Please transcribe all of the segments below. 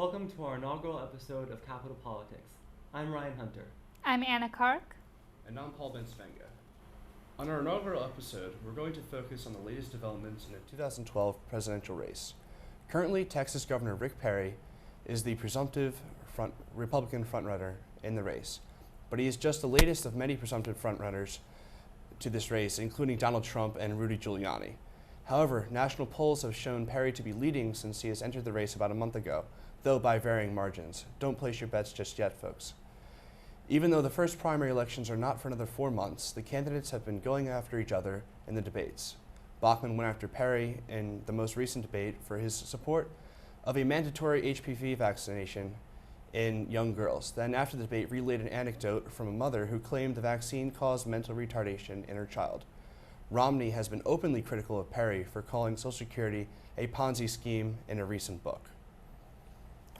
Welcome to our inaugural episode of Capital Politics. I'm Ryan Hunter. I'm Anna Kark. And I'm Paul Ben-Svenga. On our inaugural episode, we're going to focus on the latest developments in the 2012 presidential race. Currently, Texas Governor Rick Perry is the presumptive Republican frontrunner in the race, but he is just the latest of many presumptive frontrunners to this race, including Donald Trump and Rudy Giuliani. However, national polls have shown Perry to be leading since he has entered the race about a month ago, though by varying margins. Don't place your bets just yet, folks. Even though the first primary elections are not for another 4 months, the candidates have been going after each other in the debates. Bachmann went after Perry in the most recent debate for his support of a mandatory HPV vaccination in young girls. Then after the debate, relayed an anecdote from a mother who claimed the vaccine caused mental retardation in her child. Romney has been openly critical of Perry for calling Social Security a Ponzi scheme in a recent book.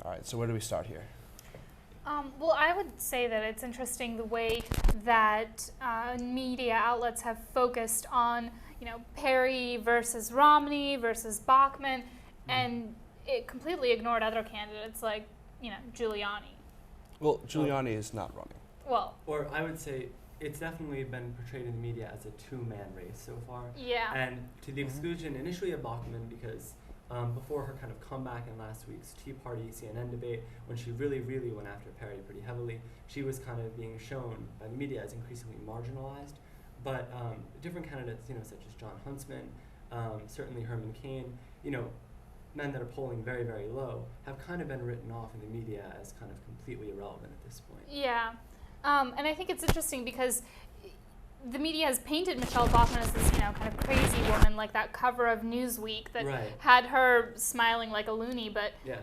All right, so where do we start here? Well, I would say that it's interesting the way that media outlets have focused on, Perry versus Romney versus Bachmann, and it completely ignored other candidates like, Giuliani. Well, Giuliani is not running. Well, Or I would say it's definitely been portrayed in the media as a two-man race so far. yeah. And to the exclusion initially of Bachmann, because before her kind of comeback in last week's Tea Party CNN debate, when she really went after Perry pretty heavily, she was kind of being shown by the media as increasingly marginalized. But different candidates, such as John Huntsman, certainly Herman Cain, men that are polling very, very low, have kind of been written off in the media as kind of completely irrelevant at this point. Yeah. And I think it's interesting because the media has painted Michelle Bachmann as this, kind of crazy woman, like that cover of Newsweek that Right. had her smiling like a loony. But Yeah.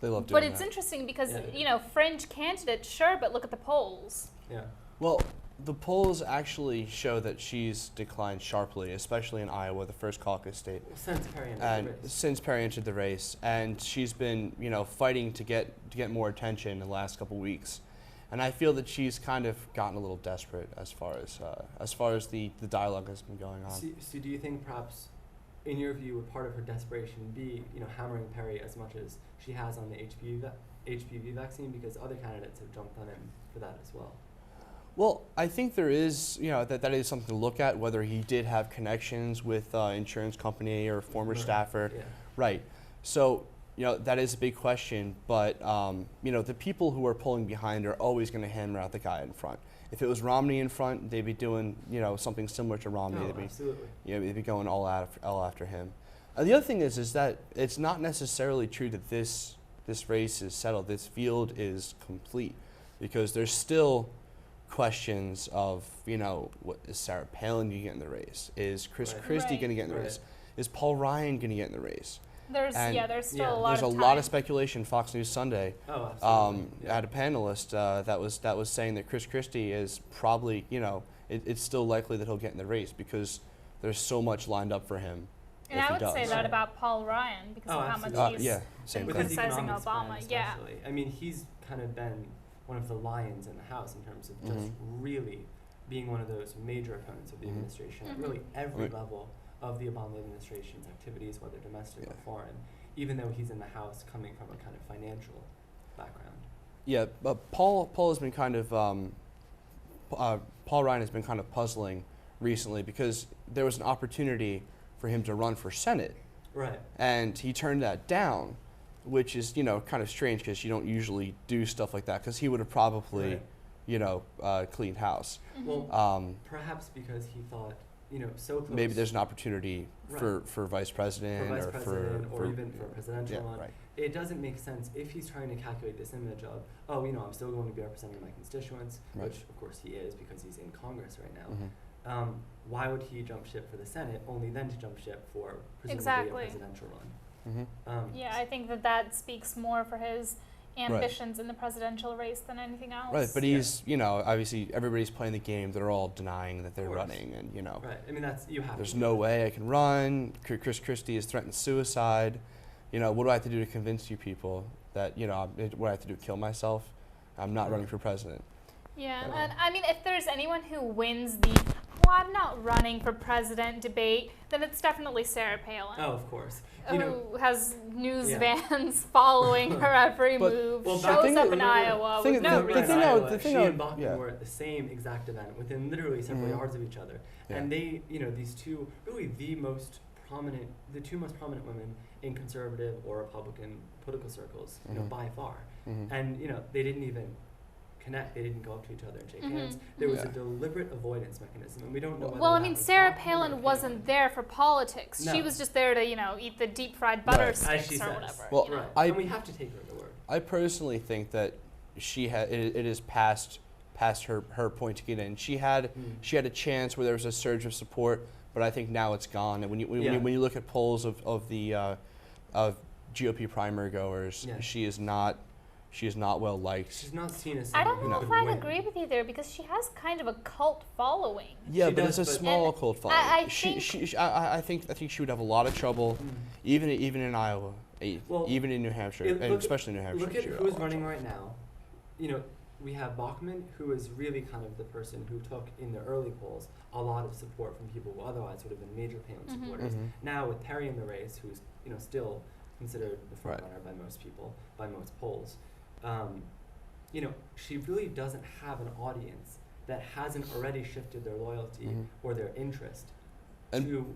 They love doing but it's that. interesting because Yeah. fringe candidates, sure, but look at the polls. Yeah. Well, the polls actually show that she's declined sharply, especially in Iowa, the first caucus state. Since Perry entered And the race. since Perry entered the race, and she's been, fighting to get more attention in the last couple weeks, and I feel that she's kind of gotten a little desperate as far as the dialogue has been going on. So do you think perhaps, in your view, would part of her desperation be, hammering Perry as much as she has on the HPV vaccine, because other candidates have jumped on him for that as well? Well, I think there is, that is something to look at, whether he did have connections with insurance company or former Right. staffer. Yeah. Right. So, that is a big question, but, the people who are pulling behind are always going to hammer out the guy in front. If it was Romney in front, they'd be doing, something similar to Romney. No, they'd be, absolutely. they'd be going all after him. The other thing is that it's not necessarily true that this race is settled. This field is complete, because there's still questions of, what is Sarah Palin going to get in the race? Is Chris Right. Christie Right. going to get in the Right. race? Is Paul Ryan going to get in the race? There's And there's still yeah, a lot There's of a time. lot of speculation. Fox News Sunday Oh, absolutely. I had a panelist that was saying that Chris Christie is probably, it's still likely that he'll get in the race because there's so much lined up for him. And if I he would does. say that about Paul Ryan because Oh, of how much absolutely. he's Yeah, same With thing. his criticizing economics Obama. plan Yeah. especially. I mean, he's kind of been one of the lions in the House in terms of just really being one of those major opponents of the administration at really every Right. level of the Obama administration's activities, whether domestic or Yeah. foreign, even though he's in the House coming from a kind of financial background. Yeah, but Paul has been kind of Paul Ryan has been kind of puzzling recently because there was an opportunity for him to run for Senate, Right. and he turned that down, which is kind of strange because you don't usually do stuff like that because he would have probably cleaned house. Well, perhaps because he thought, so close. Maybe there's an opportunity Right. for vice president, for vice or president for or even for a presidential yeah, one. right. It doesn't make sense if he's trying to calculate this image of, I'm still going to be representing my constituents, Right. which of course he is because he's in Congress right now. Mhm. Why would he jump ship for the Senate, only then to jump ship for presumably Exactly. a presidential run? Mhm. Yeah, I think that speaks more for his ambitions in the presidential race than anything else. Right, but Yeah. he's obviously everybody's playing the game. They're all denying that they're Of course. running, and Right. I mean, you have there's to. no way I can run. Chris Christie has threatened suicide. What do I have to do to convince you people that what do I have to do? Kill myself? I'm not running for president. Yeah, Yeah. and I mean, if there's anyone who wins the well, I'm not running for president debate, then it's definitely Sarah Palin. Oh, of course. You know, Who has news Yeah. vans following her every But- move, Well, shows thing up that- in Iowa thing- with the- no the reason. thing I would- she I and would- Bachman yeah. were at the same exact event within literally several Mhm. yards of each other. Yeah. And they, these two, really the two most prominent women in conservative or Republican political circles, Mhm. by far. Mhm. And, they didn't even connect. They didn't go up to each other and shake Mhm. hands. There was Yeah. a deliberate avoidance mechanism, and we don't know whether Well, I that mean, was Sarah Bachman or Palin wasn't there for politics. She No. was just there to, eat the deep fried butter Right. sticks As she or says. whatever. Well, you know? Right. I- and we have to take her at the word. I personally think that it is past her point to get in. She had a chance where there was a surge of support, but I think now it's gone. And when you look at polls of the of GOP primary goers, Yeah. she is not well liked. She's not seen as I someone don't who know could if I win. agree with you there because she has kind of a cult following. Yeah, She but does, it's a but- small And cult following. I I think she would have a lot of trouble, Mm. even in Iowa, Well, even in New Hampshire, Yeah, and look- especially New Hampshire. Look at she would have who's a lot of running trouble. right now. We have Bachman, who is really kind of the person who took in the early polls a lot of support from people who otherwise would have been major Palin Mhm. supporters. Mhm. Now with Perry in the race, who's still considered the front Right. runner by most people, by most polls, she really doesn't have an audience that hasn't already shifted their loyalty Mhm. or their interest And- to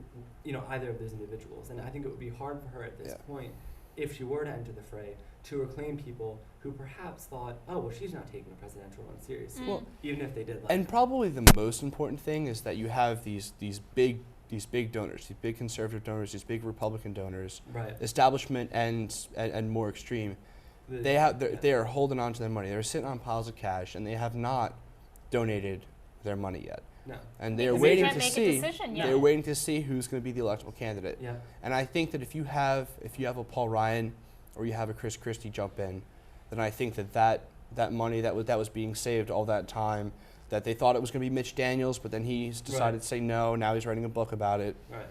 either of those individuals. And I think it would be hard for her at this Yeah. point, if she were to enter the fray, to reclaim people who perhaps thought, oh, well, she's not taking the presidential run seriously, Well, even if they did like And her. probably the most important thing is that you have these big donors, these big conservative donors, these big Republican donors, Right. establishment and more extreme. The- They are holding on to their money. They're sitting on piles of cash, and they have not donated their money yet. No. And they're Because waiting they can't to make a see. decision yet. They're waiting to see who's going to be the electable candidate. Yeah. And I think that if you have a Paul Ryan or you have a Chris Christie jump in, then I think that money that was being saved all that time, that they thought it was going to be Mitch Daniels, but then he's decided Right. to say no. Now he's writing a book about it. Right.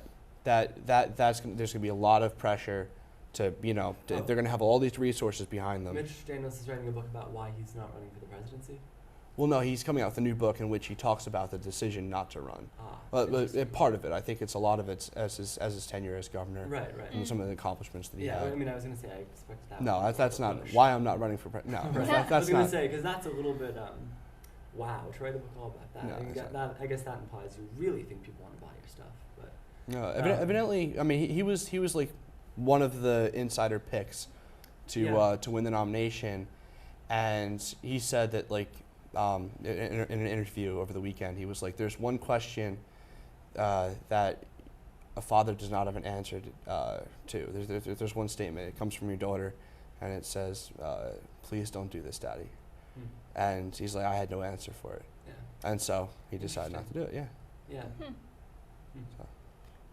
There's going to be a lot of pressure to Oh. they're going to have all these resources behind them. Mitch Daniels is writing a book about why he's not running for the presidency. Well, no, he's coming out with a new book in which he talks about the decision not to run. But Interesting. part of it, I think it's a lot of it as his tenure as governor Right. and some of the accomplishments that he Yeah, had. I mean, I was going to say, I expected that. No, one that's to not push. why I'm not running for president. No, Right. that's I was going not. to say, because that's a little bit, wow, to write a book all about that. No, I mean, it's that. I guess that implies you really think people want to buy your stuff. But No, Um, I mean, he was like one of the insider picks Yeah. to win the nomination, and he said that in an interview over the weekend, he was like, "There's one question that a father does not have an answer to. There's one statement. It comes from your daughter, and it says, "Please don't do this, Daddy." hmm, And he's like, "I had no answer for it," yeah, and so he decided not to do it. Yeah. yeah. Hmm. So.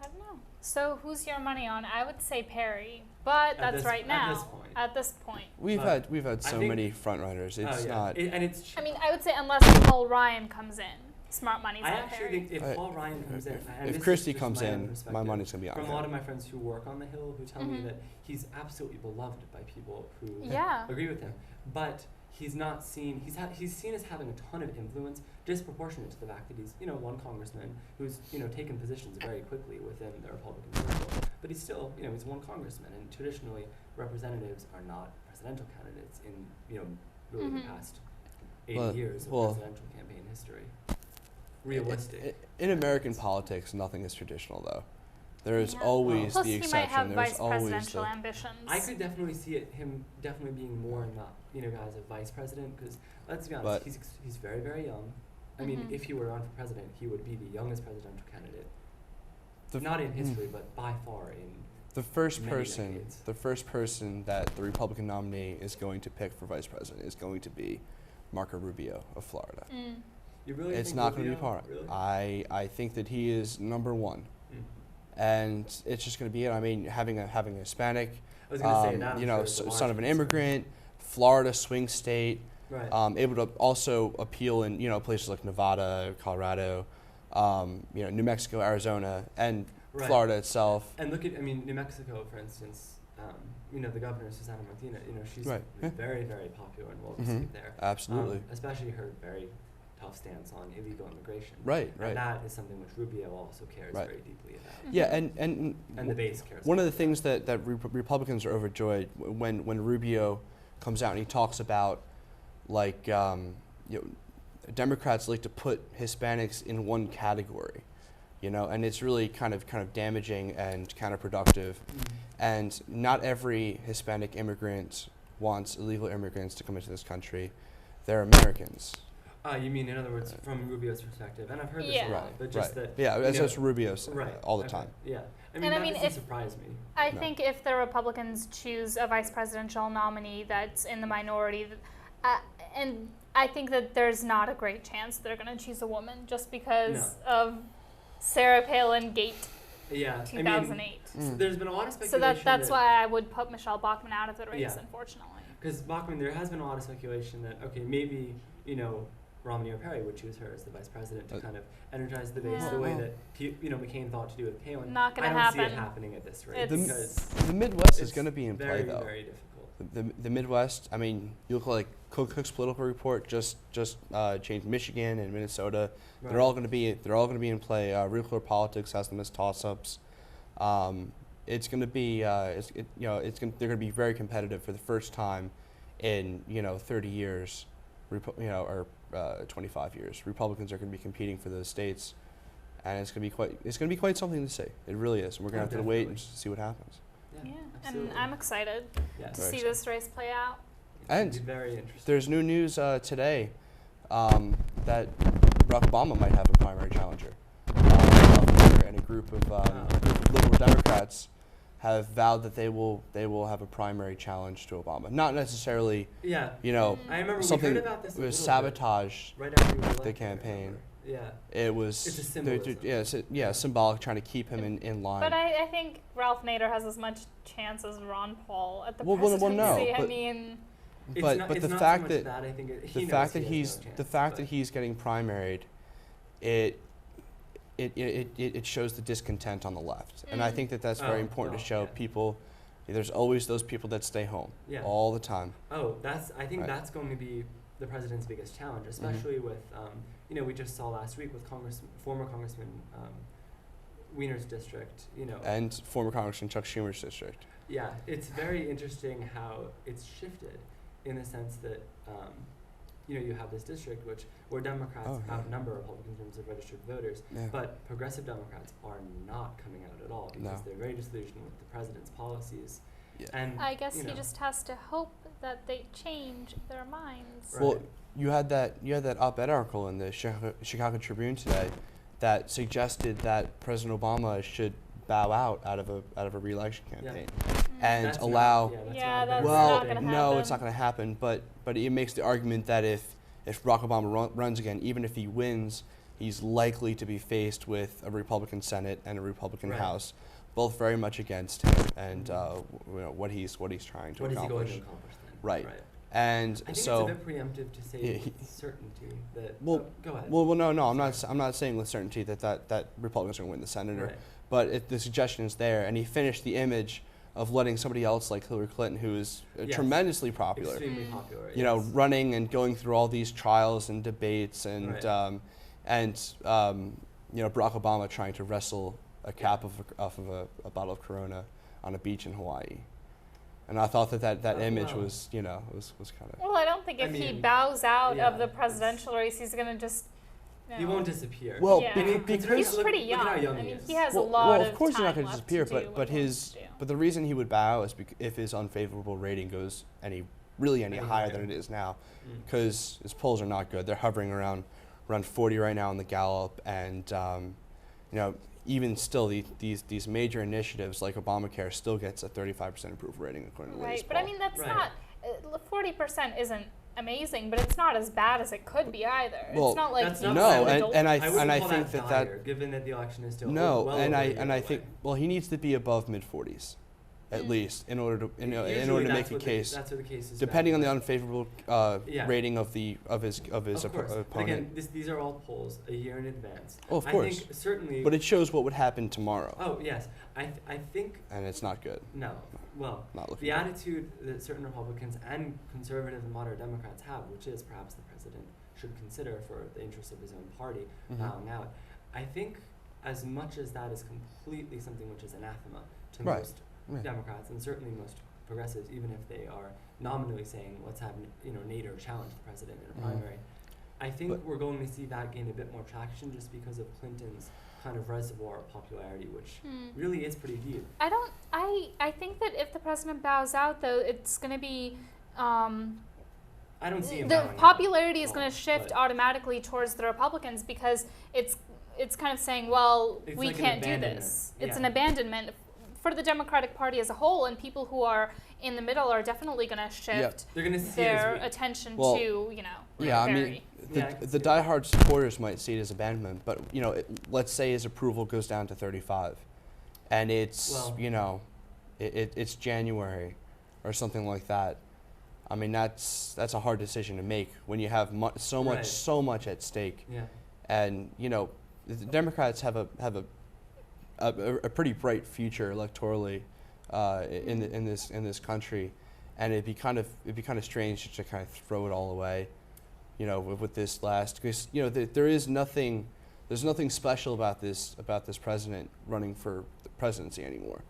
I don't know. So who's your money on? I would say Perry, but At that's this- right at now. this point. At this point. We've But had I so think- many front runners. It's oh, yeah. not. And it's. I mean, I would say unless Paul Ryan comes in, smart money's I on actually Perry. think if I- Paul Ryan comes in, and this If is Christie just comes my own in, my perspective, money's gonna be on from a him. lot of my friends who work on the Hill who tell me Mhm. that he's absolutely beloved by people who Yeah. agree with him, but he's not seen. He's seen as having a ton of influence, disproportionate to the fact that he's one congressman who's taken positions very quickly within the Republican circle. But he's still he's one congressman, and traditionally representatives are not presidential candidates in really the Mhm. past 80 Well- years of well- presidential campaign history. Realistic. In American politics, nothing is traditional, though. There is Yeah. always Plus, the he might exception. have There's vice always presidential the. ambitions. I could definitely see him definitely being more in that, guys, a vice president, because let's be honest, But- he's very, very young. I mean, Mhm. if he were on for president, he would be the youngest presidential candidate, The not in mm. history, but by far in. The first many person, decades. the first person that the Republican nominee is going to pick for vice president is going to be Marco Rubio of Florida. Mm. You really It's think not going to be Rubio? part. Really? I think that he is number one, Mm. and it's just going to be it. I mean, having a Hispanic, I was going to say that. I'm sure is a son of an large immigrant, Florida swing state, concern. Right. able to also appeal in places like Nevada, Colorado, New Mexico, Arizona, and Right. Florida itself. And look at, New Mexico, for instance. The governor, Susana Martinez. She's Right, yeah. very, very popular and well Mhm. received there. Absolutely. Especially her very tough stance on illegal immigration. Right. And that is something which Rubio also cares very deeply about. Yeah, And the base cares one about. of the things that Republicans are overjoyed when Rubio comes out and he talks about, like, Democrats like to put Hispanics in one category, and it's really kind of damaging and counterproductive. And not every Hispanic immigrant wants illegal immigrants to come into this country. They're Americans. You mean, in other words, from Rubio's perspective, and I've heard this a Yeah. lot, but just that. Yeah, that's Rubio says all the okay, time. Yeah, And that I mean, doesn't if- surprise me. I No. think if the Republicans choose a vice presidential nominee that's in the minority, and I think that there's not a great chance they're going to choose a woman just because of Sarah Palin Gate Yeah, 2008. There's been a lot of So speculation. that's why I would put Michelle Bachmann out of the race, Yeah. unfortunately. Because Bachmann, there has been a lot of speculation that, okay, maybe, Romney or Perry would choose her as the vice president to kind of energize the base the way Yeah. that McCain thought to do with Palin. Not going to I don't see happen. it happening at this rate It's- because The Midwest is it's going to be in play, very, though. very difficult. The Midwest, I mean, you look like Cook's political report just changed Michigan and Minnesota. Right. They're all going to be in play. Real Clear Politics has them as toss-ups. It's going to be they're going to be very competitive for the first time in 30 years, or 25 years. Republicans are going to be competing for those states, and it's going to be quite something to see. It really is. And we're going to have to wait and see what happens. Yeah, absolutely. and I'm excited Yeah. to Very see this race play out. It's gonna And be very interesting. there's new news today that Barack Obama might have a primary challenger. And a group of liberal Democrats have vowed that they will have a primary challenge to Obama. Not necessarily, Yeah. Mm-hmm. I remember something we heard about this. was a little sabotage. bit right after he was elected, the I campaign. remember. Yeah. It was It's a symbolism. symbolic, trying to keep him in line. But I think Ralph Nader has as much chance as Ron Paul at the Well, presidency. no, I but- mean, but it's the not fact so that much I think the he fact knows that he he's has no the chance, fact but- that he's getting primaried, it shows the discontent on the left, and I think that that's very important to show yeah. people. There's always those people that stay home Yeah. all the time. Oh, I think Right. that's going to be the president's biggest challenge, especially with, we just saw last week with former Congressman Wiener's district, And former Congressman Chuck Schumer's district. Yeah, it's very interesting how it's shifted in the sense that, you have this district where Democrats outnumber Republicans in terms of registered voters, Yeah. but progressive Democrats are not coming out at all because they're very disillusioned with the president's policies. Yeah. And I guess he just has to hope that they change their minds. Right. Well, you had that op-ed article in the Chicago Tribune today that suggested that President Obama should bow out of a re-election campaign and That's allow. that's Well, not gonna no, happen. it's not going to happen. But it makes the argument that if Barack Obama runs again, even if he wins, he's likely to be faced with a Republican Senate and a Republican Right. House, both very much against him and what he's trying to What is he going accomplish. to accomplish then? Right. And I think so. it's a bit preemptive to say Yeah, with certainty that. Well, go ahead. Well, no. I'm not saying with certainty that Republicans are going to win the Senate, Right. but the suggestion is there. And he finished the image of letting somebody else like Hillary Clinton, who is Yes. tremendously popular, Extremely popular. running and going through all these trials and debates, and Right. Barack Obama trying to wrestle a cap off of a bottle of Corona on a beach in Hawaii. And I thought that image wow. was kind of. Well, I don't think I if he mean, bows out yeah, of the it's- presidential race, he's going to just. He won't disappear. Well, Yeah. because He's pretty look young. at how young I he mean, is. he has well, a lot of course he's time not going to left disappear, to do but what he wants to do. the reason he would bow is if his unfavorable rating goes any Any higher higher. than it is now, Mm. because his polls are not good. They're hovering around 40 right now in the Gallup, and even still these major initiatives like Obamacare still gets a 35% approval rating according to the latest Right, but I poll. mean that's Right. not 40% isn't amazing, but it's not as bad as it could be either. Well, it's not like That's he not no, bad. was adult- and I wouldn't call think that that dire, given that the election is still no, well and over a I year and I think away. he needs to be above mid-40s, at least in order to Usually make that's a what case. that's what the case is. Depending on the about. unfavorable Yeah. rating of his Of course. But opponent. again, these are all polls a year in advance. Oh, of I course. think certainly. But it shows what would happen tomorrow, Oh yes, I think and it's not good. no. Well, Not looking the good. attitude that certain Republicans and conservative and moderate Democrats have, which is perhaps the president should consider for the interests of his own party, Mhm. bowing out. I think as much as that is completely something which is anathema to Right. most Yeah. Democrats and certainly most progressives, even if they are nominally saying let's have Nader challenge the president in a Mhm. primary, I think But- we're going to see that gain a bit more traction just because of Clinton's kind of reservoir of popularity, which really is pretty deep. I think that if the president bows out, though, it's going to be I don't see him the bowing out popularity is at going all, to shift but automatically towards the Republicans because it's kind of saying, well, It's we like an can't do abandonment. this. It's Yeah. an abandonment for the Democratic Party as a whole, and people who are in the middle are definitely going to shift They're going to see it as their weak. attention Well, to, Yeah, I Perry. mean, Yeah, I can the see that. diehard supporters might see it as abandonment, but let's say his approval goes down to 35, and it's Well- it's January, or something like that. I mean, that's a hard decision to make when you have so Right. much at stake, Yeah. and the Democrats have a pretty bright future electorally in this country, and it'd be kind of strange to kind of throw it all away, with this last, because there's nothing special about this president running for the presidency anymore.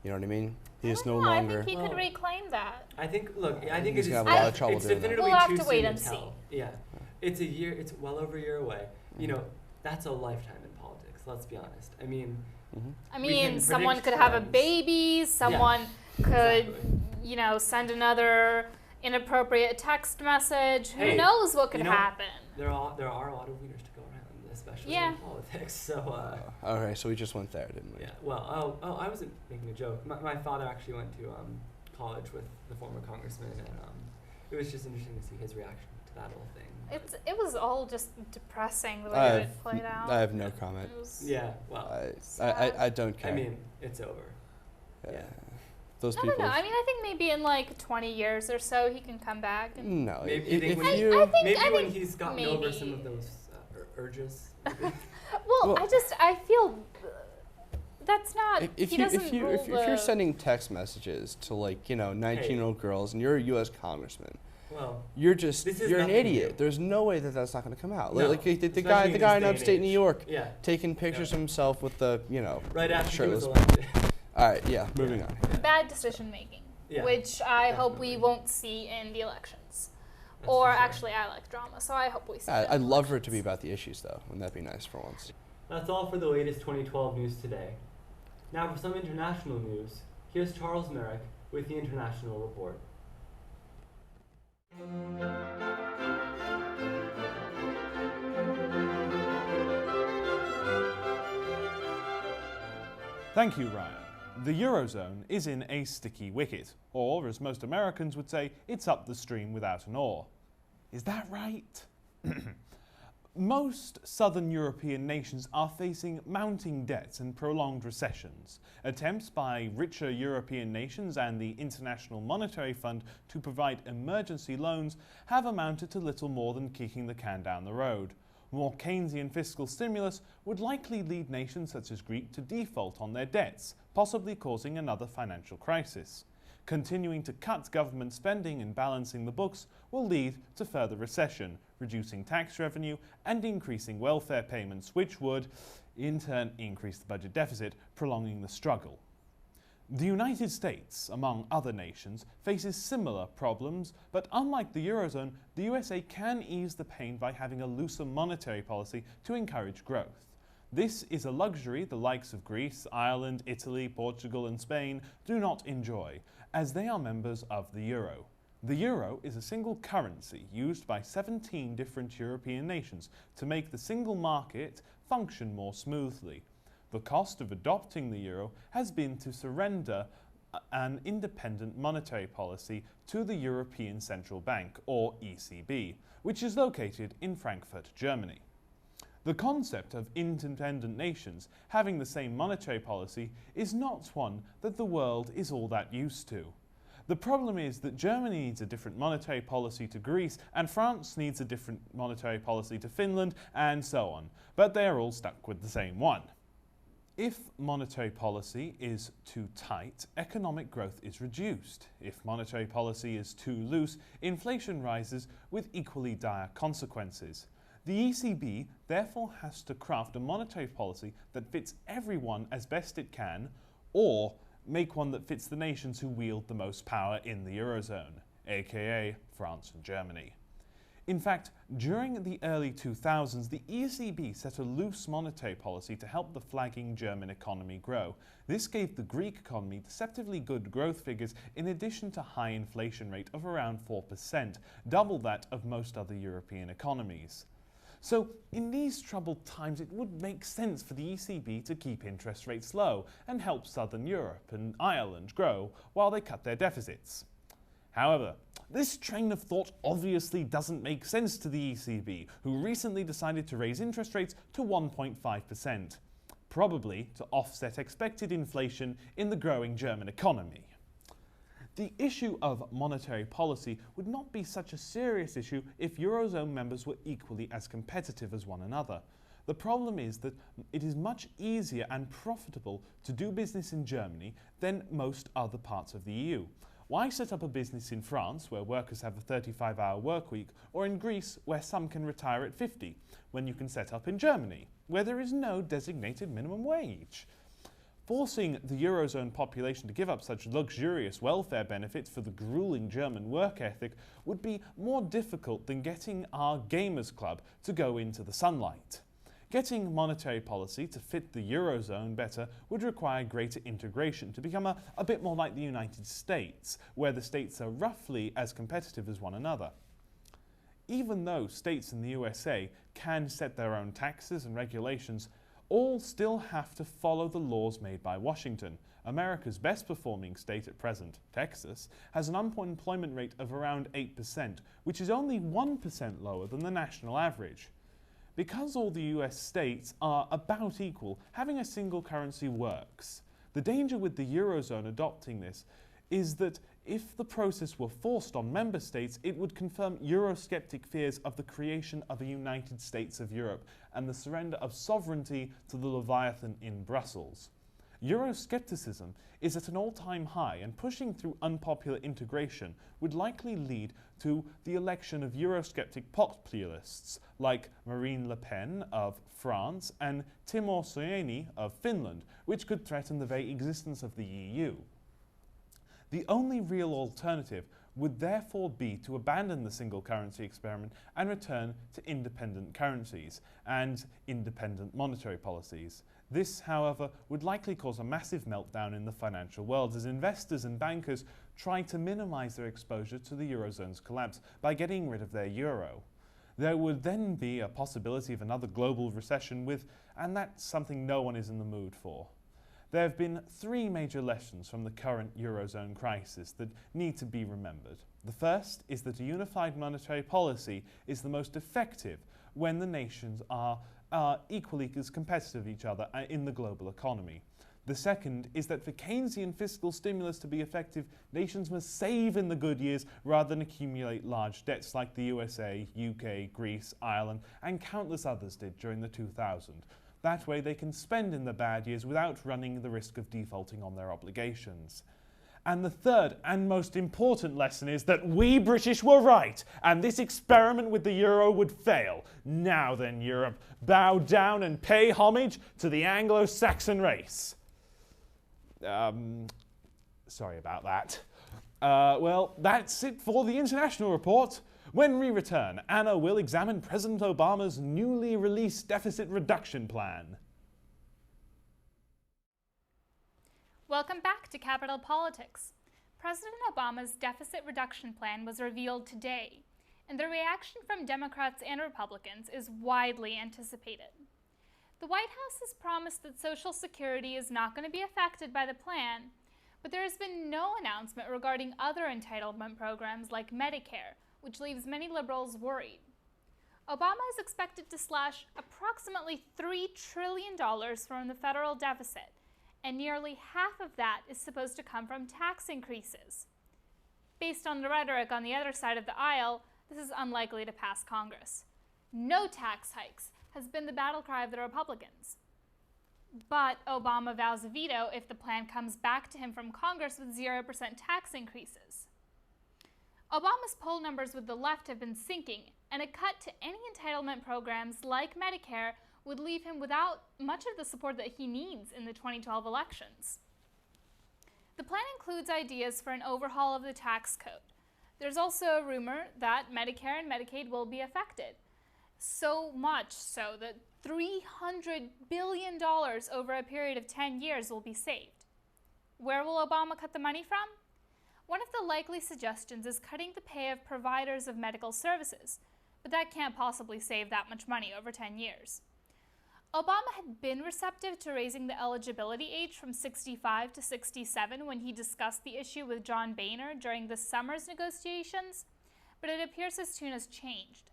You know what I mean? He is no longer. I think he could Well- reclaim that. I think it He's is. gonna have a lot of trouble it's doing that. definitively We'll have too to soon wait to and tell. see. Yeah, it's a year. It's well over a year away. That's a lifetime in politics. Let's be honest. I mean, Mhm. I We mean, can someone predict could have a trends. baby, someone could, exactly. send another inappropriate text message. Who Hey, knows what could you know, happen? There are a lot of winners to go around, especially Yeah. in politics. So. Okay, so we just went there, didn't we? Yeah. Well, I wasn't making a joke. My father actually went to college with the former congressman, and it was just interesting to see his reaction to that whole thing. It was all just depressing the way I that have it played out. I have no comment. It was Yeah. Well, I don't care. I mean, it's over. yeah. Those I people. don't know. I mean, I think maybe in like 20 years or so he can come back. And No, Maybe if, you think if when you I think- Maybe when think he's gotten over some of maybe. those urges. well, I feel that's not. if he you doesn't if you rule if, if you're the- sending text messages to 19-year-old girls and you're a U.S. congressman, Well, you're This is you're an nothing idiot. new. There's no way that that's not going to come out. No, Like the especially guy in this in day and upstate New age. York yeah. taking pictures of himself with the Right after he was shirtless. elected. All right, yeah, moving on. bad decision making, Yeah, which I hope we definitely. won't see in the elections. That's Or for sure. actually, I like drama, so I hope we see. it in I'd the love for it to be elections. about the issues, though. Wouldn't that be nice for once? That's all for the latest 2012 news today. Now for some international news, here's Charles Merrick with the International Report. Thank you, Ryan. The Eurozone is in a sticky wicket, or as most Americans would say, it's up the stream without an oar. Is that right? Most southern European nations are facing mounting debts and prolonged recessions. Attempts by richer European nations and the International Monetary Fund to provide emergency loans have amounted to little more than kicking the can down the road. More Keynesian fiscal stimulus would likely lead nations such as Greece to default on their debts, possibly causing another financial crisis. Continuing to cut government spending and balancing the books will lead to further recession, reducing tax revenue and increasing welfare payments, which would, in turn, increase the budget deficit, prolonging the struggle. The United States, among other nations, faces similar problems, but unlike the Eurozone, the USA can ease the pain by having a looser monetary policy to encourage growth. This is a luxury the likes of Greece, Ireland, Italy, Portugal and Spain do not enjoy, as they are members of the euro. The euro is a single currency used by 17 different European nations to make the single market function more smoothly. The cost of adopting the euro has been to surrender an independent monetary policy to the European Central Bank, or ECB, which is located in Frankfurt, Germany. The concept of independent nations having the same monetary policy is not one that the world is all that used to. The problem is that Germany needs a different monetary policy to Greece, and France needs a different monetary policy to Finland, and so on, but they are all stuck with the same one. If monetary policy is too tight, economic growth is reduced. If monetary policy is too loose, inflation rises with equally dire consequences. The ECB therefore has to craft a monetary policy that fits everyone as best it can, or make one that fits the nations who wield the most power in the Eurozone, aka France and Germany. In fact, during the early 2000s, the ECB set a loose monetary policy to help the flagging German economy grow. This gave the Greek economy deceptively good growth figures in addition to high inflation rate of around 4%, double that of most other European economies. So, in these troubled times, it would make sense for the ECB to keep interest rates low and help Southern Europe and Ireland grow while they cut their deficits. However, this train of thought obviously doesn't make sense to the ECB, who recently decided to raise interest rates to 1.5%, probably to offset expected inflation in the growing German economy. The issue of monetary policy would not be such a serious issue if Eurozone members were equally as competitive as one another. The problem is that it is much easier and profitable to do business in Germany than most other parts of the EU. Why set up a business in France, where workers have a 35-hour work week, or in Greece, where some can retire at 50, when you can set up in Germany, where there is no designated minimum wage? Forcing the Eurozone population to give up such luxurious welfare benefits for the grueling German work ethic would be more difficult than getting our gamers club to go into the sunlight. Getting monetary policy to fit the Eurozone better would require greater integration to become a bit more like the United States, where the states are roughly as competitive as one another. Even though states in the USA can set their own taxes and regulations, all still have to follow the laws made by Washington. America's best performing state at present, Texas, has an unemployment rate of around 8%, which is only 1% lower than the national average. Because all the US states are about equal, having a single currency works. The danger with the Eurozone adopting this is that if the process were forced on member states, it would confirm Eurosceptic fears of the creation of a United States of Europe and the surrender of sovereignty to the Leviathan in Brussels. Euroscepticism is at an all-time high, and pushing through unpopular integration would likely lead to the election of Eurosceptic populists like Marine Le Pen of France and Timo Soini of Finland, which could threaten the very existence of the EU. The only real alternative would therefore be to abandon the single currency experiment and return to independent currencies and independent monetary policies. This, however, would likely cause a massive meltdown in the financial world as investors and bankers try to minimize their exposure to the Eurozone's collapse by getting rid of their euro. There would then be a possibility of another global recession and that's something no one is in the mood for. There have been three major lessons from the current Eurozone crisis that need to be remembered. The first is that a unified monetary policy is the most effective when the nations are equally as competitive each other in the global economy. The second is that for Keynesian fiscal stimulus to be effective, nations must save in the good years rather than accumulate large debts like the USA, UK, Greece, Ireland, and countless others did during the 2000s. That way they can spend in the bad years without running the risk of defaulting on their obligations. And the third and most important lesson is that we British were right, and this experiment with the euro would fail. Now then, Europe, bow down and pay homage to the Anglo-Saxon race. Sorry about that. Well, that's it for the international report. When we return, Anna will examine President Obama's newly released deficit reduction plan. Welcome back to Capital Politics. President Obama's deficit reduction plan was revealed today, and the reaction from Democrats and Republicans is widely anticipated. The White House has promised that Social Security is not going to be affected by the plan, but there has been no announcement regarding other entitlement programs like Medicare, which leaves many liberals worried. Obama is expected to slash approximately $3 trillion from the federal deficit, and nearly half of that is supposed to come from tax increases. Based on the rhetoric on the other side of the aisle, this is unlikely to pass Congress. No tax hikes has been the battle cry of the Republicans. But Obama vows a veto if the plan comes back to him from Congress with 0% tax increases. Obama's poll numbers with the left have been sinking, and a cut to any entitlement programs like Medicare would leave him without much of the support that he needs in the 2012 elections. The plan includes ideas for an overhaul of the tax code. There's also a rumor that Medicare and Medicaid will be affected. So much so that $300 billion over a period of 10 years will be saved. Where will Obama cut the money from? One of the likely suggestions is cutting the pay of providers of medical services, but that can't possibly save that much money over 10 years. Obama had been receptive to raising the eligibility age from 65 to 67 when he discussed the issue with John Boehner during this summer's negotiations, but it appears his tune has changed.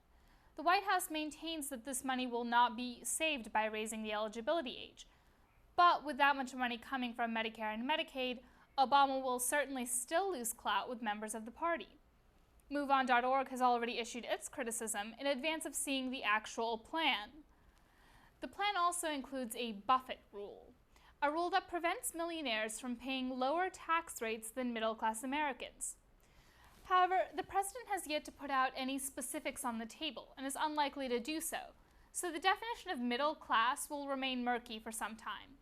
The White House maintains that this money will not be saved by raising the eligibility age, but with that much money coming from Medicare and Medicaid, Obama will certainly still lose clout with members of the party. MoveOn.org has already issued its criticism in advance of seeing the actual plan. The plan also includes a Buffett rule, a rule that prevents millionaires from paying lower tax rates than middle-class Americans. However, the president has yet to put out any specifics on the table and is unlikely to do so, so the definition of middle class will remain murky for some time.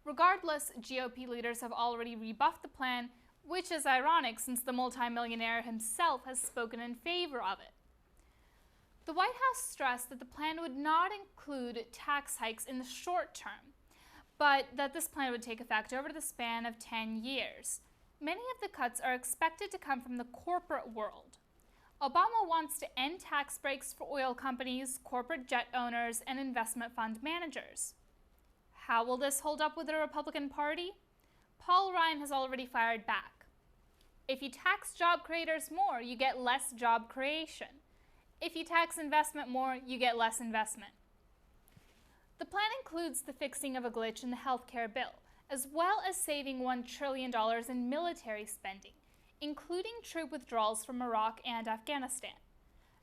Regardless, GOP leaders have already rebuffed the plan, which is ironic since the multimillionaire himself has spoken in favor of it. The White House stressed that the plan would not include tax hikes in the short term, but that this plan would take effect over the span of 10 years. Many of the cuts are expected to come from the corporate world. Obama wants to end tax breaks for oil companies, corporate jet owners, and investment fund managers. How will this hold up with the Republican Party? Paul Ryan has already fired back. If you tax job creators more, you get less job creation. If you tax investment more, you get less investment. The plan includes the fixing of a glitch in the healthcare bill, as well as saving $1 trillion in military spending, including troop withdrawals from Iraq and Afghanistan.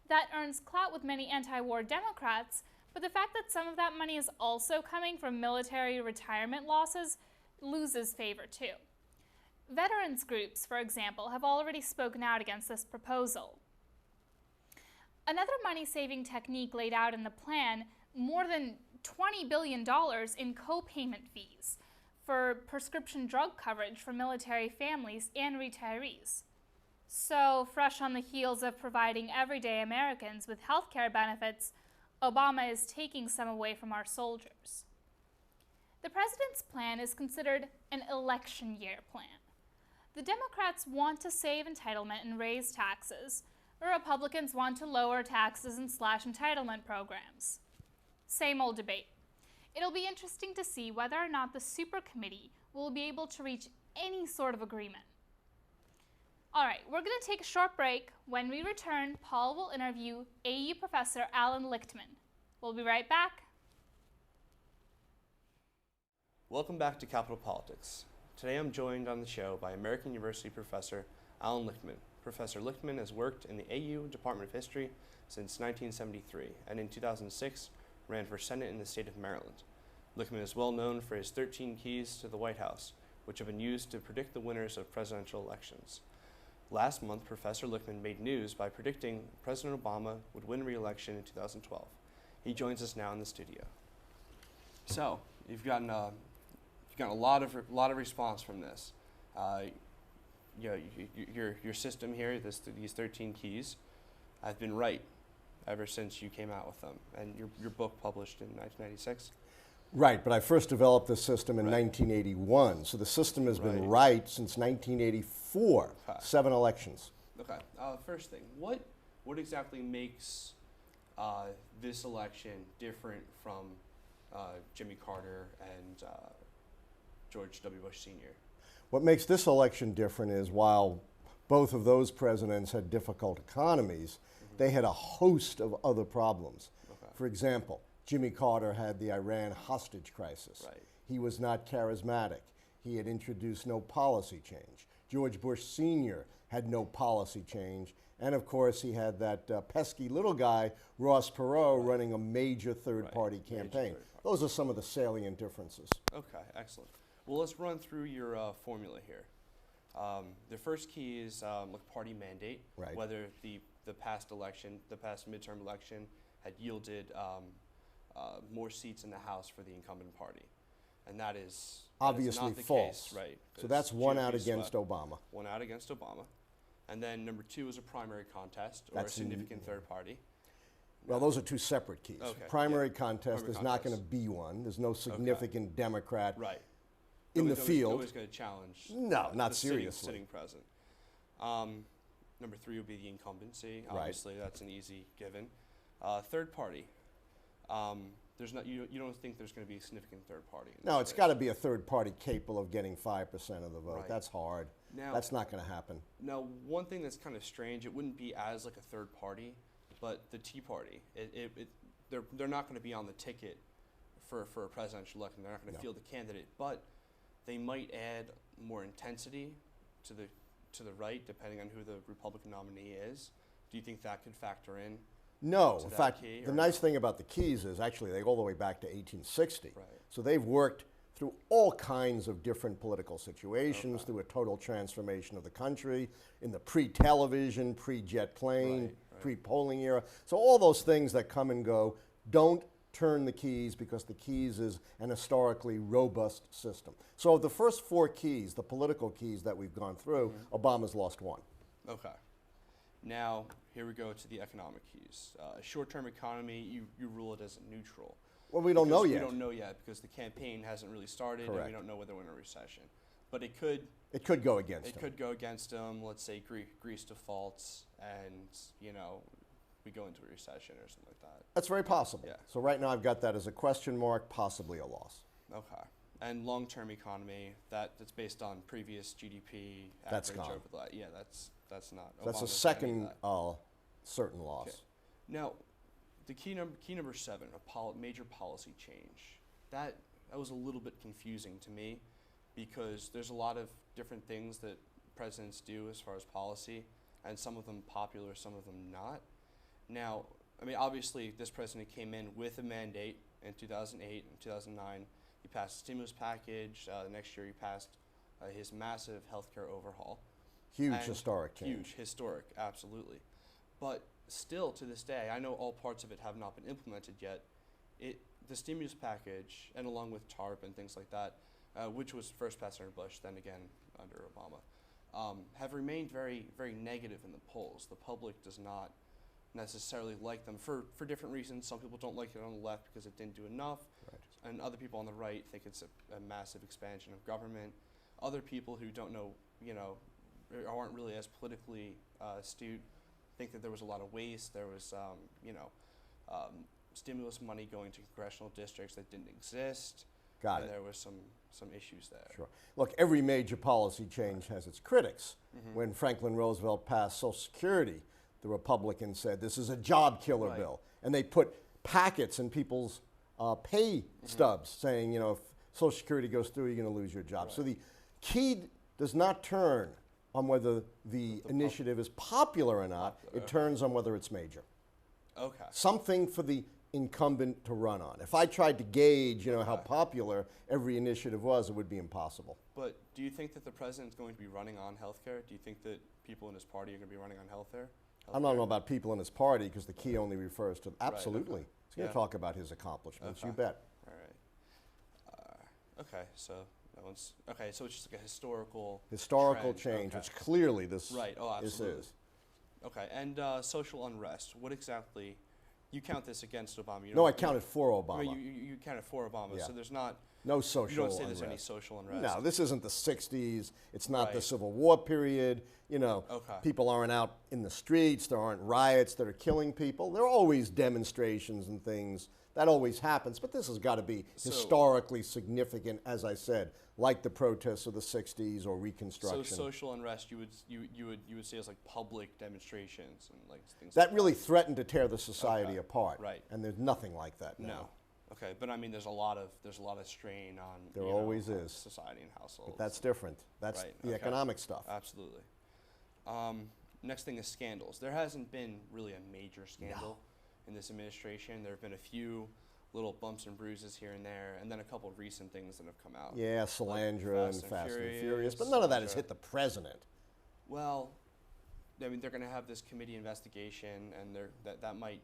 That earns clout with many anti-war Democrats, but the fact that some of that money is also coming from military retirement losses loses favor too. Veterans groups, for example, have already spoken out against this proposal. Another money-saving technique laid out in the plan, more than $20 billion in co-payment fees for prescription drug coverage for military families and retirees. So, fresh on the heels of providing everyday Americans with health care benefits, Obama is taking some away from our soldiers. The president's plan is considered an election year plan. The Democrats want to save entitlement and raise taxes. The Republicans want to lower taxes and slash entitlement programs. Same old debate. It'll be interesting to see whether or not the super committee will be able to reach any sort of agreement. All right, we're going to take a short break. When we return, Paul will interview AU professor Alan Lichtman. We'll be right back. Welcome back to Capital Politics. Today I'm joined on the show by American University professor Alan Lichtman. Professor Lichtman has worked in the AU Department of History since 1973, and in 2006 ran for Senate in the state of Maryland. Lichtman is well known for his 13 keys to the White House, which have been used to predict the winners of presidential elections. Last month, Professor Lichtman made news by predicting President Obama would win re-election in 2012. He joins us now in the studio. So, you've gotten a lot of response from this. Your system here, these 13 keys, have been right ever since you came out with them, and your book published in 1996. Right, but I first developed the system in 1981, so the system has been right since 1984, 7 elections. Okay, first thing, what exactly makes this election different from Jimmy Carter and George W. Bush Sr.? What makes this election different is while both of those presidents had difficult economies, they had a host of other problems. Okay. For example, Jimmy Carter had the Iran hostage crisis. Right. He was not charismatic. He had introduced no policy change. George Bush Sr. had no policy change. And of course, he had that pesky little guy, Ross Perot, running a major third-party campaign. Those are some of the salient differences. Okay, excellent. Well, let's run through your formula here. The first key is like party mandate, Right. whether the past election, the past midterm election, had yielded more seats in the House for the incumbent party, and that is Obviously not the false. case, right? So that's one out GOP against swept. Obama. One out against Obama, and then number 2 is a primary contest or That's a significant third party. Well, those are two separate keys. Okay, Primary yeah. contest, Primary there's not going to contest. be one. There's no significant Democrat Right. in the Nobody's field. Nobody's going to challenge. No, not the seriously. Sitting president. Number 3 would be the incumbency. Right. Obviously, that's an easy given. Third party. There's not. You don't think there's going to be a significant third party? In No, this it's race. got to be a third party capable of getting 5% of the vote. Right. That's hard. Now, That's not going to happen. Now, one thing that's kind of strange. It wouldn't be as like a third party, but the Tea Party. They're not going to be on the ticket for a presidential election. They're not going to No. field a candidate, but they might add more intensity to the right, depending on who the Republican nominee is. Do you think that could factor in? No. to In that fact, key, the or nice not? thing about the keys is actually they go all the way back to 1860. Right. So they've worked through all kinds of different political situations, Okay. through a total transformation of the country, in the pre-television, pre-jet plane, Right, right. pre-polling era. So all those things that come and go, don't turn the keys because the keys is an historically robust system. So of the first 4 keys, the political keys that we've gone through, Mm-hmm. Obama's lost one. Okay. Now, here we go to the economic keys. Short-term economy, you rule it as neutral. Well, we don't know Because yet. We don't know yet because the campaign hasn't really started, and Correct. we don't know whether we're in a recession. But it could It could go against him. go against them. Let's say Greece defaults, and we go into a recession or something like that. That's very possible. Yeah. So right now I've got that as a question mark, possibly a loss. Okay. And long-term economy, that's based on previous GDP That's average gone. over the yeah, that's not. So that's a Obama's second ending that. certain loss. Okay. Now, the key number 7, major policy change. That was a little bit confusing to me because there's a lot of different things that presidents do as far as policy, and some of them popular, some of them not. Now, I mean, obviously, this president came in with a mandate in 2008 and 2009. He passed a stimulus package. The next year, he passed his massive healthcare overhaul. Huge And historic change. Huge, historic, absolutely. But still, to this day, I know all parts of it have not been implemented yet. The stimulus package, and along with TARP and things like that, which was first passed under Bush, then again under Obama, have remained very, very negative in the polls. The public does not necessarily like them for different reasons. Some people don't like it on the left because it didn't do enough, Right. and other people on the right think it's a massive expansion of government. Other people who don't know, or aren't really as politically astute, think that there was a lot of waste. There was, stimulus money going to congressional districts that didn't exist. Got and it. there was some issues there. Sure. Look, every major policy change has its critics. Mm-hmm. When Franklin Roosevelt passed Social Security, the Republicans said this is a job killer Right. bill. And they put packets in people's pay Mm-hmm. stubs saying, if Social Security goes through, you're going to lose your job. So Right. the key does not turn on whether the initiative is popular or not. Popular, It turns on whether it's major. Okay. Something for the incumbent to run on. If I tried to gauge, how Okay. popular every initiative was, it would be impossible. But do you think that the president's going to be running on health care? Do you think that people in his party are going to be running on health care? I don't know about people in his party because the key only refers to absolutely. okay. He's going to Yeah. talk about his accomplishments. You Okay. bet. All right. Okay, so that one's okay. So it's just like a historical Historical trend. change, Okay. which clearly this Right. Oh, this absolutely. is. Okay, and social unrest. What exactly? You count this against Obama? You No, don't- I counted for I Obama. mean, you counted for Obama, Yeah. so there's not. No You social don't say there's any unrest. social unrest. No, this isn't the 60s. It's not the Right. Civil War period. Okay. People aren't out in the streets. There aren't riots that are killing people. There are always demonstrations and things. That always happens. But this has got to be So- historically significant, as I said, like the protests of the 60s or So Reconstruction. social unrest, you would say is like public demonstrations and like things. that like really threatened to tear the society Okay. apart. Right. And there's nothing like that now. No. Okay, but I mean, there's a lot of strain on. There you know, always on is. society and households. But that's different. That's Right, the okay. economic stuff. Absolutely. Next thing is scandals. There hasn't been really a major scandal in this administration. There have been a few little bumps and bruises here and there, and then a couple of recent things that have come out. Yeah, Salandra and Fast and Furious, but none of that has Salandra. hit the president. Well, I mean, they're going to have this committee investigation, and that might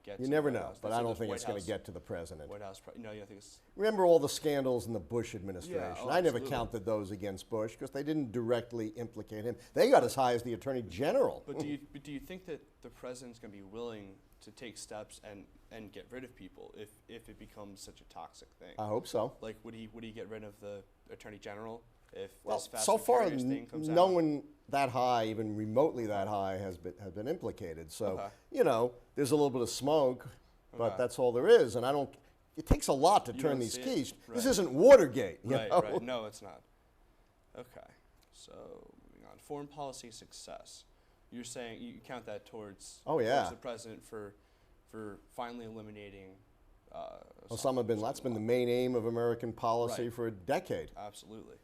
get. You to never the White know, House. but They I said don't the think White it's going to House- get to the president. White House. No, you don't think it's. Remember all the scandals in the Bush administration? oh, I never absolutely. counted those against Bush because they didn't directly implicate him. They got as high as the attorney general. But do you think that the president's going to be willing to take steps and get rid of people if it becomes such a toxic thing? I hope so. Like, would he get rid of the attorney general if Well, this Fast so and far, Furious thing comes no out? one that high, even remotely that high, has been implicated. So Okay. you know, there's a little bit of smoke, but Okay. that's all there is. And I don't. It takes a lot to You turn don't these see it? keys. This Right. isn't Watergate. You Right, know? right. No, it's not. Okay. So moving on. Foreign policy success. You're saying you count that towards, Oh, yeah. towards the president for finally eliminating Osama bin Laden's been the main aim of American policy Right. for a decade. Absolutely.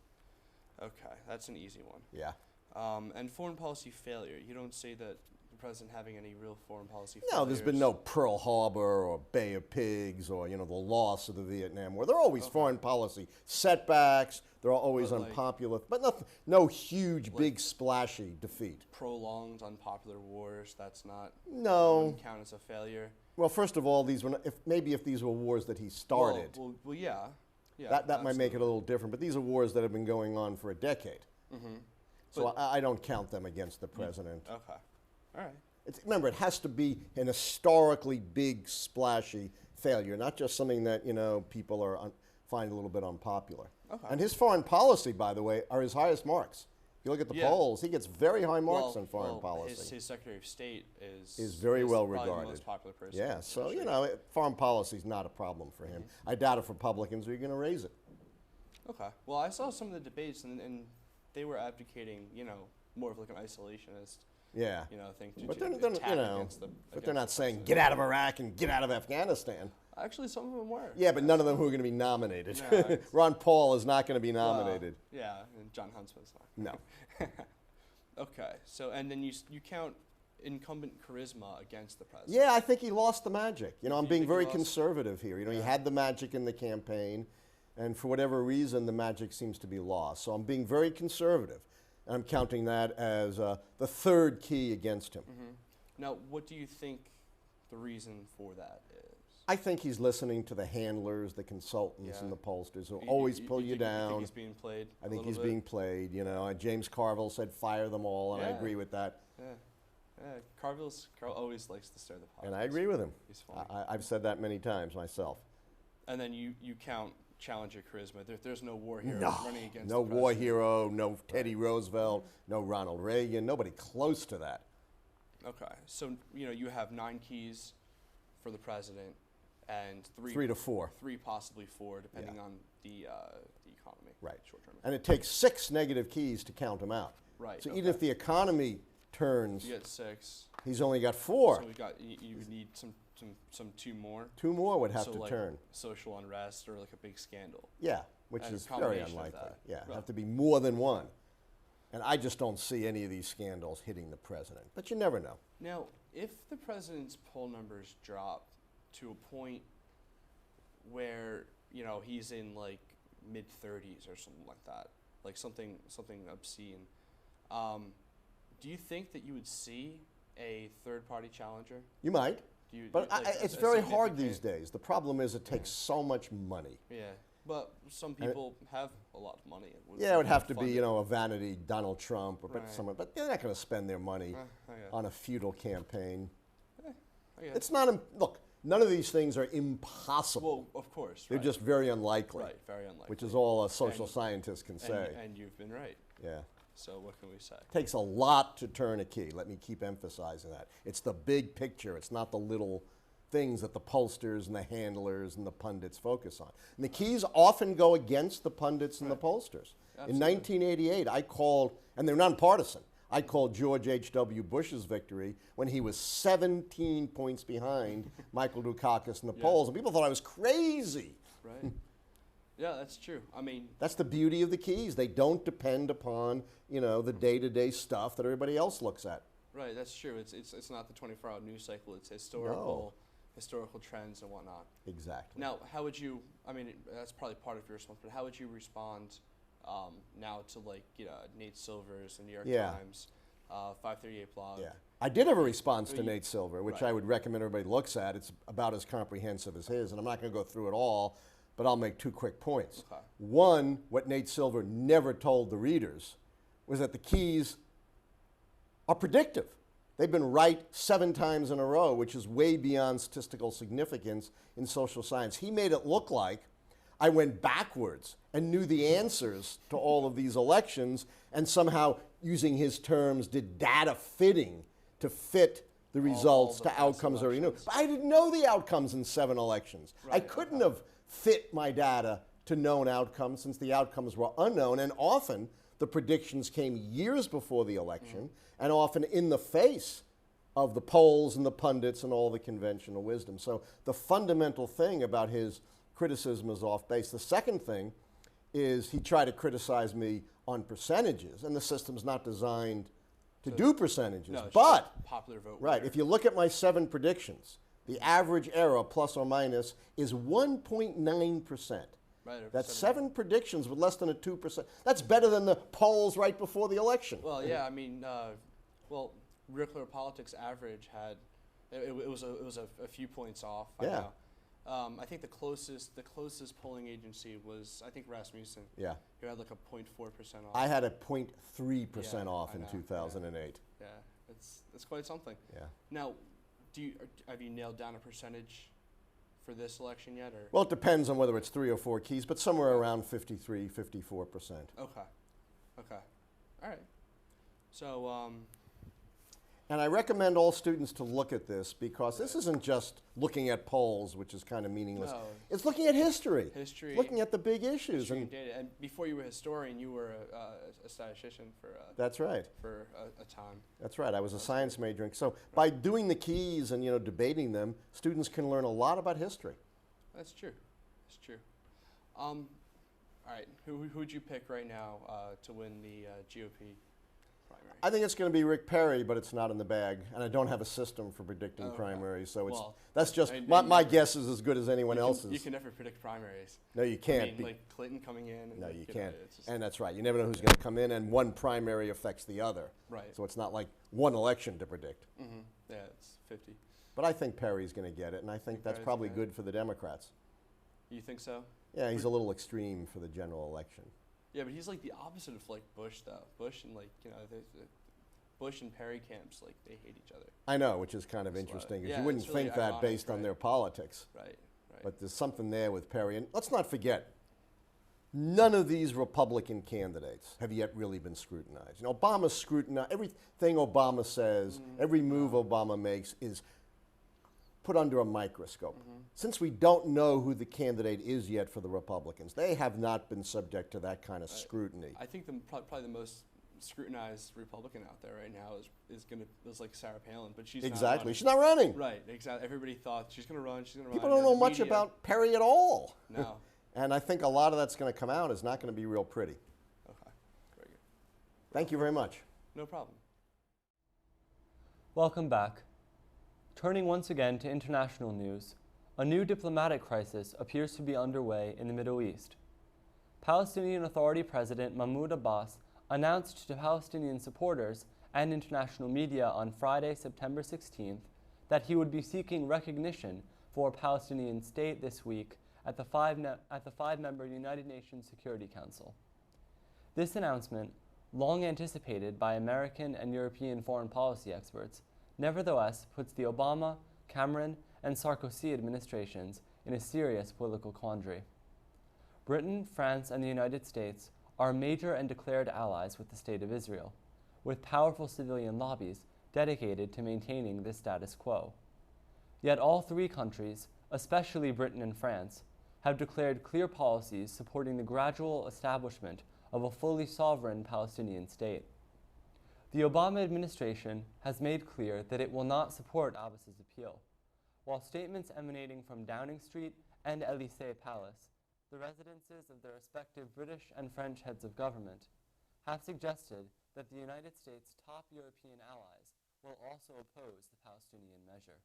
Okay, that's an easy one. Yeah. And foreign policy failure. You don't see that the president having any real foreign policy No, there's been failures? no Pearl Harbor or Bay of Pigs or the loss of the Vietnam War. There are always foreign policy setbacks. There are always But, like- unpopular, but nothing, no huge, big, splashy defeat. Prolonged unpopular wars. That's not. No. Wouldn't count as a failure. Well, first of all, these were not, if these were wars that he started, Well, yeah. Yeah. that might make it a little different. But these are wars that have been going on for a decade. Mm-hmm. So But- I don't count them against the president. Okay. All right. Remember, it has to be an historically big, splashy failure, not just something that people find a little bit unpopular. Okay. And his foreign policy, by the way, are his highest marks. If you look at the Yeah. polls, he gets very high marks on foreign well, policy. His Secretary of State Is very well probably regarded. the most popular person. Yeah, in the so administration. foreign policy is not a problem for him. I doubt if Republicans are going to raise it. Okay. Well, I saw some of the debates, and they were advocating, more of like an isolationist, Yeah. thing to But to they're attack against the. but against they're not the saying president. get out of Iraq and get out of Afghanistan. Actually, some of them were. Yeah, but none of them who are going to be nominated. No, it's- Ron Paul is not going to be Well, nominated. yeah, and John Huntsman's not. No. Okay. So, and then you count incumbent charisma against the president. Yeah, I think he lost the magic. I'm You being think he very lost- conservative here. He Yeah. had the magic in the campaign, and for whatever reason, the magic seems to be lost. So I'm being very conservative. And I'm counting that as the third key against him. Mm-hmm. Now, what do you think the reason for that is? I think he's listening to the handlers, the consultants, Yeah. and the pollsters who You- always you- pull you you think- You think down. he's being played. I a think little he's bit? being played. James Carville said, "Fire them all," and I Yeah. agree with that. Yeah. Yeah. Carl always likes to stir the pot. And I agree with him. He's funny. I've said that many times myself. And then you count challenger charisma. There's no war hero No, running against no the war president. hero, no Teddy Roosevelt, no Ronald Reagan, nobody close to that. Okay, so you have 9 keys for the president, and 3 to 4. 3 possibly 4, depending Yeah. on the economy. Right. Short term. And it takes 6 negative keys to count him out. Right. So okay. even if the economy turns, you get 6, he's only got 4. so we got you would need some 2 more. 2 more would have so to like turn. social unrest or like a big scandal. Yeah, which and a is very combination of unlikely. that. Yeah, Right. have to be more than one. And I just don't see any of these scandals hitting the president. But you never know. Now, if the president's poll numbers drop to a point where he's in like mid-30s or something like that, like something obscene, do you think that you would see a third-party challenger? You might. But it's very hard these days. The problem is it takes so much money. Yeah, but some people have a lot of money. Yeah, it would have to fund be, it. a vanity Donald Trump or Right. someone, but they're not going to spend their money I guess. on a feudal campaign. I guess. It's not, look, none of these things are impossible. Well, of course. They're right. just very unlikely, Right, very unlikely. which is all a social And- scientist can say. And you've been right. Yeah. So what can we say? Takes a lot to turn a key. Let me keep emphasizing that. It's the big picture. It's not the little things that the pollsters and the handlers and the pundits focus on. And the keys often go against the pundits and the pollsters. In Absolutely. 1988, I called, and they're nonpartisan, I called George H.W. Bush's victory when he was 17 points behind Michael Dukakis in the Yeah. polls. And people thought I was crazy. Right. Yeah, that's true. I mean, That's the beauty of the keys. They don't depend upon, the day-to-day stuff that everybody else looks at. right. That's true. It's not the 24-hour news cycle. It's historical historical trends and whatnot. Exactly. Now, how would you? I mean, that's probably part of your response, but how would you respond now to like Nate Silver's, the New York Yeah. Times, 538 blog? Yeah. I did have a response to Well, you- Nate Silver, which right. I would recommend everybody looks at. It's about as comprehensive as his, and I'm not going to go through it all, but I'll make 2 quick points. Okay. One, what Nate Silver never told the readers was that the keys are predictive. They've been right 7 times in a row, which is way beyond statistical significance in social science. He made it look like I went backwards and knew the answers to all of these elections and somehow, using his terms, did data fitting to fit the results the to past outcomes already knew. elections. But I didn't know the outcomes in 7 elections. I Right, couldn't have fit my data to known outcomes since the outcomes were unknown, and often the predictions came years before the election and often in the face of the polls and the pundits and all the conventional wisdom. So the fundamental thing about his criticism is off base. The second thing is he tried to criticize me on percentages, and the system's not designed to do percentages. No, it's But just popular vote. right, winner. if you look at my 7 predictions, the average error, plus or minus, is 1.9%. Right, over That's 7. 7 predictions with less than a 2%. That's better than the polls right before the election. Well, yeah, I mean, well, Real Clear Politics average had it was a few points off. I Yeah. know. I think the closest polling agency was, I think, Rasmussen, Yeah. who had like a 0.4% off. I had a 0.3% Yeah, off I in know, yeah. 2008. Yeah, it's quite something. Yeah. Now, have you nailed down a percentage for this election yet, or? Well, it depends on whether it's 3 or 4 keys, but somewhere around 53, 54%. Okay, all right. So, And I recommend all students to look at this because this isn't just looking at polls, which is kind of meaningless. No. It's looking at history. History. Looking at the big issues. history And and data. And before you were a historian, you were a statistician for that's right. a time. That's right. I was a science major. So by doing the keys and debating them, students can learn a lot about history. That's true. That's true. All right. Who would you pick right now to win the GOP primary? I think it's going to be Rick Perry, but it's not in the bag, and I don't have a system for predicting Okay. primaries. So Well, that's just and my you- guess is as good as anyone else's. You can never predict primaries. No, you can't. I mean, like Clinton coming in. And No, like, you know, can't. it's just- And that's right. You never know who's going to come in, and one primary affects the other. right. So it's not like one election to predict. Yeah, it's 50. But I think Perry's going to get it, and I think that's Perry's probably gonna get it? good for the Democrats. You think so? Yeah, he's a little extreme for the general election. Yeah, but he's like the opposite of like Bush, though. Bush and Bush and Perry camps, like they hate each other. I know, which is kind of That's why- interesting, because yeah, you wouldn't it's really think that ironic, based on right. their politics. Right. But there's something there with Perry. And let's not forget, none of these Republican candidates have yet really been scrutinized. Obama's scrutinized. Everything Obama says, every move Obama makes is put under a microscope. Since we don't know who the candidate is yet for the Republicans, they have not been subject to that kind of scrutiny. I think probably the most scrutinized Republican out there right now is like Sarah Palin, but she's Exactly. Not She's not running. running. Right. Exactly. Everybody thought she's going to run. She's going to run. People don't and know the much media- about Perry at all. No. And I think a lot of that's going to come out is not going to be real pretty. Okay. Very good. Thank you very much. No problem. Welcome back. Turning once again to international news, a new diplomatic crisis appears to be underway in the Middle East. Palestinian Authority President Mahmoud Abbas announced to Palestinian supporters and international media on Friday, September 16th, that he would be seeking recognition for a Palestinian state this week at the five-member United Nations Security Council. This announcement, long anticipated by American and European foreign policy experts, nevertheless puts the Obama, Cameron, and Sarkozy administrations in a serious political quandary. Britain, France, and the United States are major and declared allies with the State of Israel, with powerful civilian lobbies dedicated to maintaining the status quo. Yet all 3 countries, especially Britain and France, have declared clear policies supporting the gradual establishment of a fully sovereign Palestinian state. The Obama administration has made clear that it will not support Abbas's appeal, while statements emanating from Downing Street and Élysée Palace, the residences of the respective British and French heads of government, have suggested that the United States' top European allies will also oppose the Palestinian measure.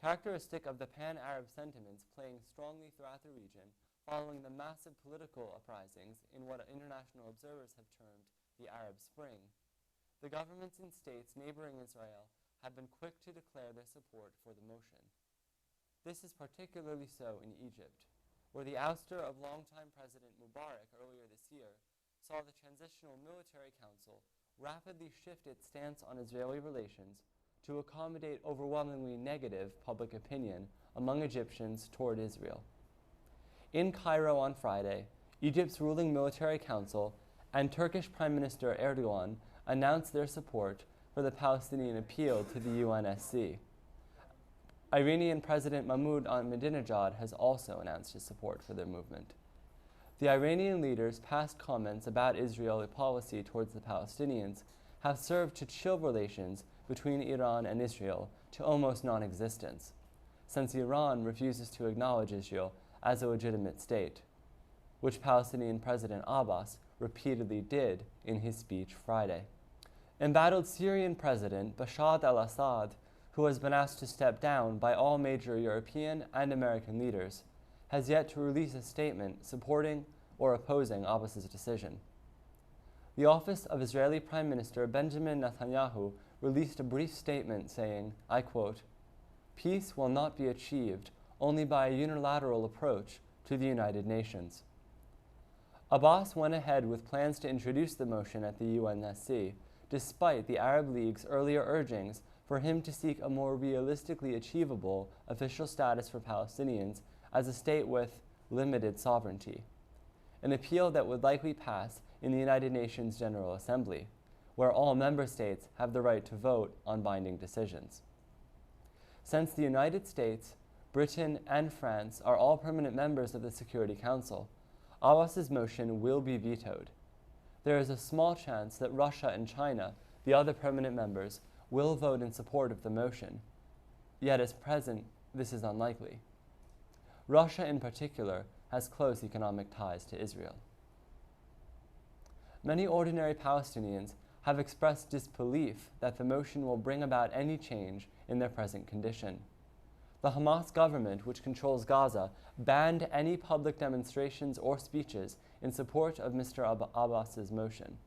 characteristic of the pan-Arab sentiments playing strongly throughout the region following the massive political uprisings in what international observers have termed the Arab Spring. The governments in states neighboring Israel have been quick to declare their support for the motion. This is particularly so in Egypt, where the ouster of longtime President Mubarak earlier this year saw the Transitional Military Council rapidly shift its stance on Israeli relations to accommodate overwhelmingly negative public opinion among Egyptians toward Israel. In Cairo on Friday, Egypt's ruling military council and Turkish Prime Minister Erdogan announced their support for the Palestinian appeal to the UNSC. Iranian President Mahmoud Ahmadinejad has also announced his support for their movement. The Iranian leader's past comments about Israeli policy towards the Palestinians have served to chill relations between Iran and Israel to almost non-existence, since Iran refuses to acknowledge Israel as a legitimate state, which Palestinian President Abbas repeatedly did in his speech Friday. Embattled Syrian President Bashar al-Assad, who has been asked to step down by all major European and American leaders, has yet to release a statement supporting or opposing Abbas's decision. The office of Israeli Prime Minister Benjamin Netanyahu released a brief statement saying, I quote, "Peace will not be achieved only by a unilateral approach to the United Nations." Abbas went ahead with plans to introduce the motion at the UNSC, despite the Arab League's earlier urgings for him to seek a more realistically achievable official status for Palestinians as a state with limited sovereignty, an appeal that would likely pass in the United Nations General Assembly, where all member states have the right to vote on binding decisions. Since the United States, Britain, and France are all permanent members of the Security Council, Abbas's motion will be vetoed. There is a small chance that Russia and China, the other permanent members, will vote in support of the motion. Yet at present, this is unlikely. Russia in particular has close economic ties to Israel. Many ordinary Palestinians have expressed disbelief that the motion will bring about any change in their present condition. The Hamas government, which controls Gaza, banned any public demonstrations or speeches in support of Mr. Abbas's motion.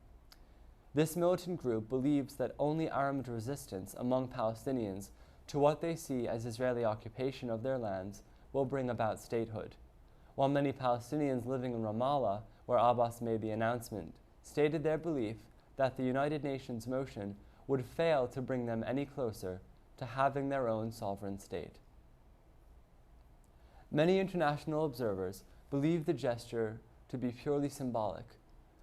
This militant group believes that only armed resistance among Palestinians to what they see as Israeli occupation of their lands will bring about statehood, while many Palestinians living in Ramallah, where Abbas made the announcement, stated their belief that the United Nations motion would fail to bring them any closer to having their own sovereign state. Many international observers believe the gesture to be purely symbolic,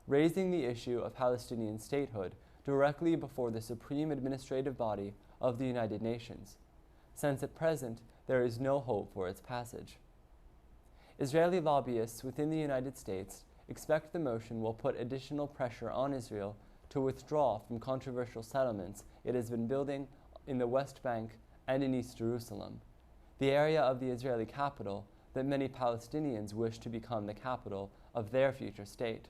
raising the issue of Palestinian statehood directly before the supreme administrative body of the United Nations, since at present there is no hope for its passage. Israeli lobbyists within the United States expect the motion will put additional pressure on Israel to withdraw from controversial settlements it has been building in the West Bank and in East Jerusalem, the area of the Israeli capital that many Palestinians wish to become the capital of their future state.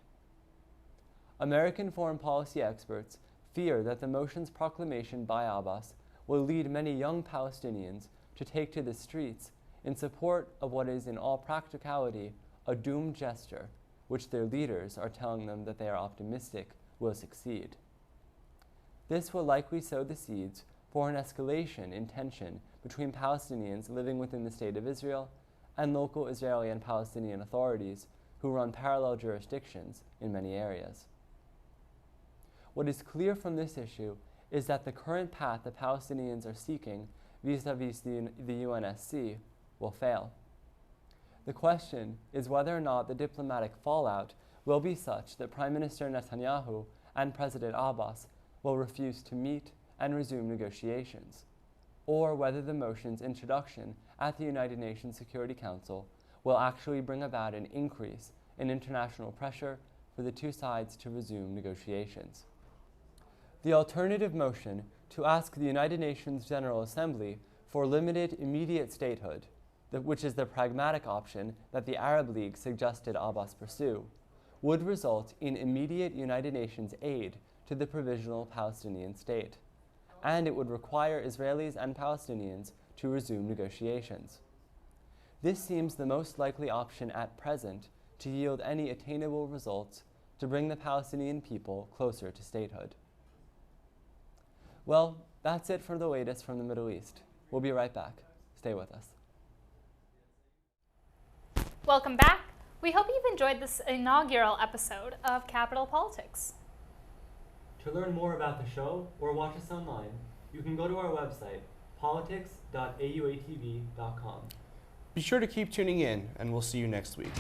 American foreign policy experts fear that the motion's proclamation by Abbas will lead many young Palestinians to take to the streets in support of what is in all practicality a doomed gesture, which their leaders are telling them that they are optimistic will succeed. This will likely sow the seeds for an escalation in tension between Palestinians living within the State of Israel and local Israeli and Palestinian authorities who run parallel jurisdictions in many areas. What is clear from this issue is that the current path the Palestinians are seeking vis-à-vis the UNSC will fail. The question is whether or not the diplomatic fallout will be such that Prime Minister Netanyahu and President Abbas will refuse to meet and resume negotiations, or whether the motion's introduction at the United Nations Security Council will actually bring about an increase in international pressure for the two sides to resume negotiations. The alternative motion to ask the United Nations General Assembly for limited immediate statehood, which is the pragmatic option that the Arab League suggested Abbas pursue, would result in immediate United Nations aid to the provisional Palestinian state, and it would require Israelis and Palestinians to resume negotiations. This seems the most likely option at present to yield any attainable results to bring the Palestinian people closer to statehood. Well, that's it for the latest from the Middle East. We'll be right back. Stay with us. Welcome back. We hope you've enjoyed this inaugural episode of Capital Politics. To learn more about the show or watch us online, you can go to our website, politics.auatv.com. Be sure to keep tuning in, and we'll see you next week.